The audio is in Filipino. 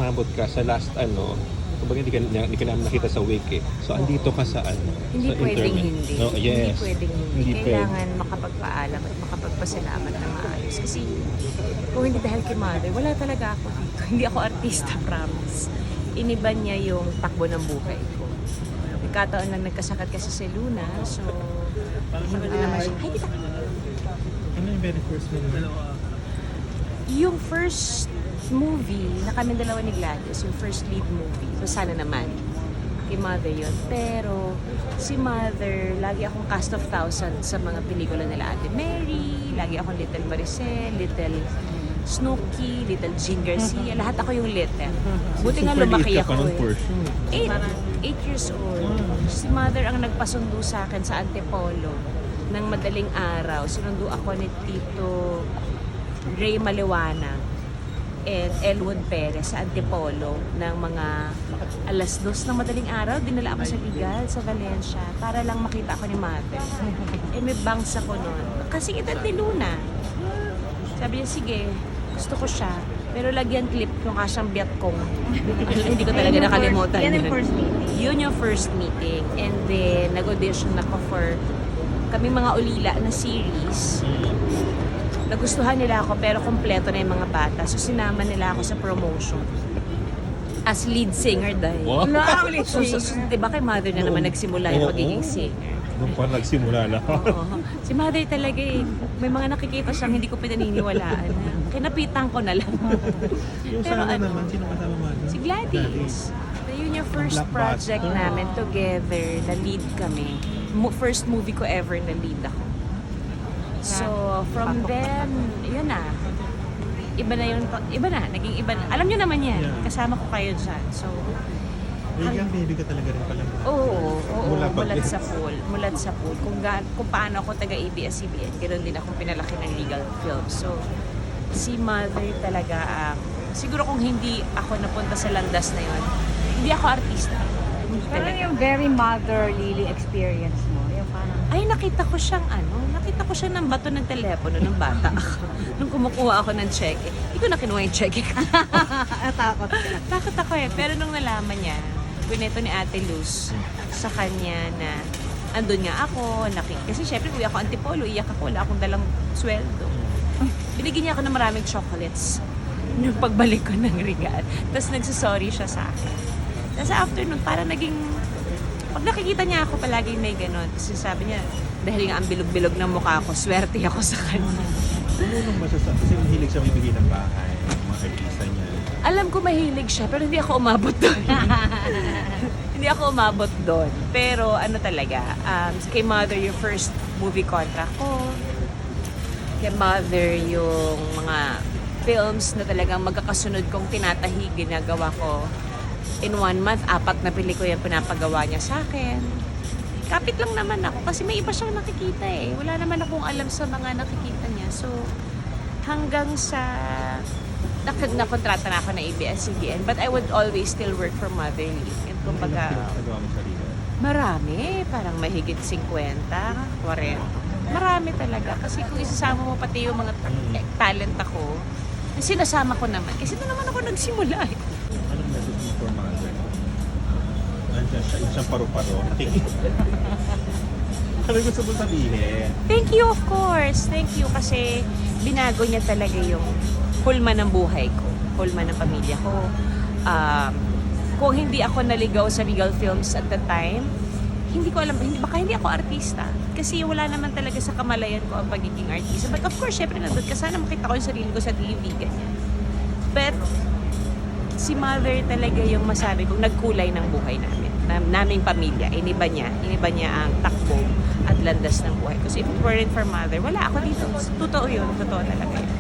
umabot ka sa last kumbaga hindi ka namin nakita sa wake eh. So andito ka sa Hindi sa pwedeng internet. hindi. No, yes. Hindi pwedeng hindi. Hindi Kailangan makapagpaalam at makapagpasalamat ng maayos. Kasi kung hindi dahil kay Mother, wala talaga ako dito. Hindi ako artista, promise. Iniba niya yung takbo ng buhay ko. Nagkataon lang nagkasakit kasi si Luna, so hindi naman siya. Hi, kita! Ano yung very first movie? Yung first movie na kami dalawa ni Gladys, yung first lead movie, so sana naman, kay Mother yun. Pero si Mother, lagi akong cast of thousands sa mga pelikula nila Ate Mary, lagi akong Little Maricel, Little Snooki, Little Jean Garcia, lahat ako yung Little. Buti nga lumaki ako eh. 8 years old. Si Mother ang nagpasundo sa akin sa Antipolo ng madaling araw. Sinundo ako ni Tito Ray Maliwanag and Elwood Perez sa Antipolo ng mga alas 2 ng madaling araw. Dinala ako sa Ligal, sa Valencia, para lang makita ako ni Mother. Eh may bangs ako nun. Kasi edad ni Luna. Sabi niya, sige, gusto ko siya. Pero lagyan clip yung kasyang biyat kong. Hindi ko talaga nakalimutan Yan yun. yung first meeting. Yun yung first meeting. And then, nag-audition ako for kaming mga ulila na series. Nagustuhan nila ako pero kompleto na yung mga bata. So sinama nila ako sa promotion. As lead singer dahil. Wow. So, diba kay Mother na naman nagsimula yung pagiging singer. Nung pa nagsimula na. Oo. Si Mother talaga eh. May mga nakikita siyang hindi ko pinaniniwalaan. Kinapitan ko na lang. Yung Pero sana ano, naman, sino kasama mo? Si Gladys. So, yun yung first project namin together na lead kami. First movie ko ever na lead ako. So, from then, yun na. Iba na, naging iba na. Alam nyo naman yan, kasama ko kayo dyan. So, Regal baby ka talaga rin pala. oo, Mula pa- mulat sa pool. Mulat sa pool. Kung paano ako taga-ABS-CBN, ganoon din akong pinalaki ng Regal Films. So, si Mother talaga, siguro kung hindi ako napunta sa landas na yun, hindi ako artista. Hindi Pero talaga. yung very motherly experience mo, yung parang, Ay, nakita ko siya ng bato ng telepono ng bata ako. Nung kumukuha ako ng cheque. Hindi ko na kinuha yung cheque. natakot ka. Takot ako eh. Pero nung nalaman niya, bineto ni Ate Luz sa kanya na andun nga ako, kasi syempre uwi ako Antipolo, iyak ako, wala akong dalang sweldo. Binigyan niya ako ng maraming chocolates nung pagbalik ko ng Regal. Tapos nagsasorry siya sa akin. Tapos after nun, parang naging, pag nakikita niya ako palagi may ganon, kasi sabi niya, dahil nga ang bilog-bilog ng mukha ko, swerte ako sa kanya. Ano nung masasabi? Kasi mahilig siya bibigay ng bahay, mga artista niya. Alam ko mahilig siya, pero hindi ako umabot doon. Hindi ako umabot doon. Pero ano talaga, kay Mother yung first movie contract ko. Kay Mother yung mga films na talagang magkakasunod kong tinatahi, ginagawa ko. In 1 month, 4 na pelikula yung pinapagawa niya sa akin. Kapit lang naman ako kasi may iba siyang nakikita eh. Wala naman akong alam sa mga nakikita niya. So, hanggang sa nakontrata na ako na ABS-CBN, but I would always still work for Motherly. And kumbaga, Nagawa mo sa Regal. marami, parang mahigit 50, 40. Marami talaga. Kasi kung isasama mo pati yung mga talent ako, sinasama ko naman. Kasi na naman ako nagsimula eh. Anong message mo for mother? Nandiyan siya, isang paru-paro. Ano gusto mo sabihin? Thank you, of course. Thank you kasi binago niya talaga yung hulma ng buhay ko. Hulma ng pamilya ko. Kung hindi ako naligaw sa Regal Films at the time, hindi ko alam, baka hindi ako artista. Kasi wala naman talaga sa kamalayan ko ang pagiging artista. But of course, syempre nandun ka. Sana makita ko yung sarili ko sa TV, ganyan. But si Mother talaga yung masabi kong nagkulay ng buhay namin. Naming pamilya. Iniba niya ang takbo at landas ng buhay. Kasi if it weren't for Mother, wala ako dito. Totoo yun. Totoo talaga yun.